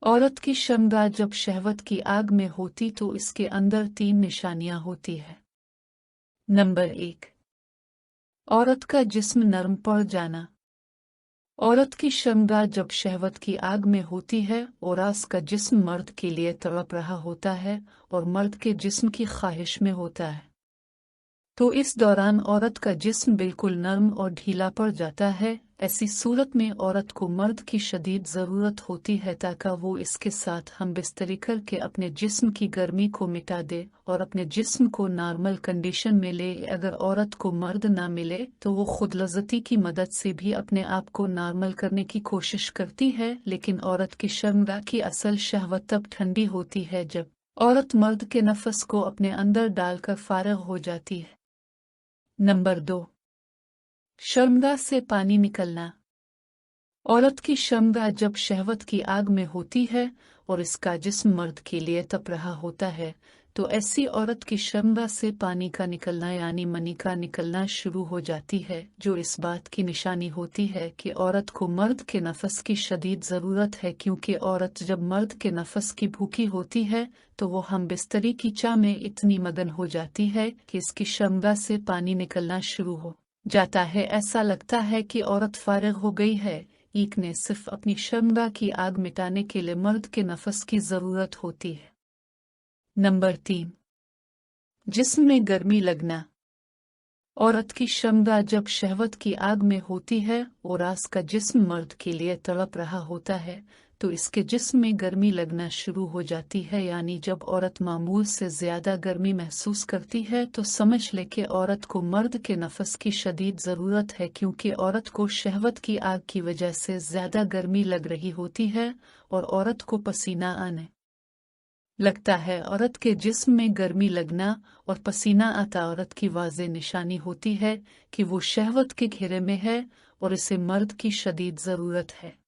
औरत की शर्मगाह जब शहवत की आग में होती तो इसके अंदर 3 निशानियां होती है। नंबर 1, औरत का जिस्म नरम पड़ जाना। औरत की शर्मगाह जब शहवत की आग में होती है और उसका जिस्म मर्द के लिए तड़प रहा होता है और मर्द के जिस्म की ख्वाहिश में होता है, तो इस दौरान औरत का जिस्म बिल्कुल नरम और ढीला पड़ जाता है। ऐसी सूरत में औरत को मर्द की शदीद ज़रूरत होती है ताकि वो इसके साथ हम बिस्तरी करके अपने जिस्म की गर्मी को मिटा दे और अपने जिस्म को नॉर्मल कंडीशन में ले। अगर औरत को मर्द ना मिले तो वो खुद लज़्ज़ती की मदद से भी अपने आप को नॉर्मल करने की कोशिश करती है, लेकिन औरत की शर्मगाह की असल शहवत तब ठंडी होती है जब औरत मर्द के नफस को अपने अंदर डालकर फारग हो जाती है। नंबर 2, शर्मगाह से पानी निकलना। औरत की शर्मगाह जब शहवत की आग में होती है और इसका जिस्म मर्द के लिए तप रहा होता है, तो ऐसी औरत की शर्मगाह से पानी का निकलना यानी मनी का निकलना शुरू हो जाती है, जो इस बात की निशानी होती है कि औरत को मर्द के नफस की शदीद ज़रूरत है, क्योंकि औरत जब मर्द के नफस की भूखी होती है तो वो हम बिस्तरी की चाह में इतनी मगन हो जाती है कि इसकी शर्मगाह से पानी निकलना शुरू हो जाता है। ऐसा लगता है कि औरत फारिग हो गई है, एक ने सिर्फ अपनी शर्मगाह की आग मिटाने के लिए मर्द के नफस की ज़रूरत होती है। नंबर 3, जिस्म में गर्मी लगना। औरत की शर्मगाह जब शहवत की आग में होती है और उसका जिस्म मर्द के लिए तड़प रहा होता है, तो इसके जिस्म में गर्मी लगना शुरू हो जाती है। यानी जब औरत मामूल से ज़्यादा गर्मी महसूस करती है तो समझ ले कि औरत को मर्द के नफस की शदीद ज़रूरत है, क्योंकि औरत को शहवत की आग की वजह से ज़्यादा गर्मी लग रही होती है और औरत को पसीना आने लगता है। औरत के जिस्म में गर्मी लगना और पसीना आता औरत की वाज़ेह निशानी होती है कि वो शहवत के घेरे में है और इसे मर्द की शदीद ज़रूरत है।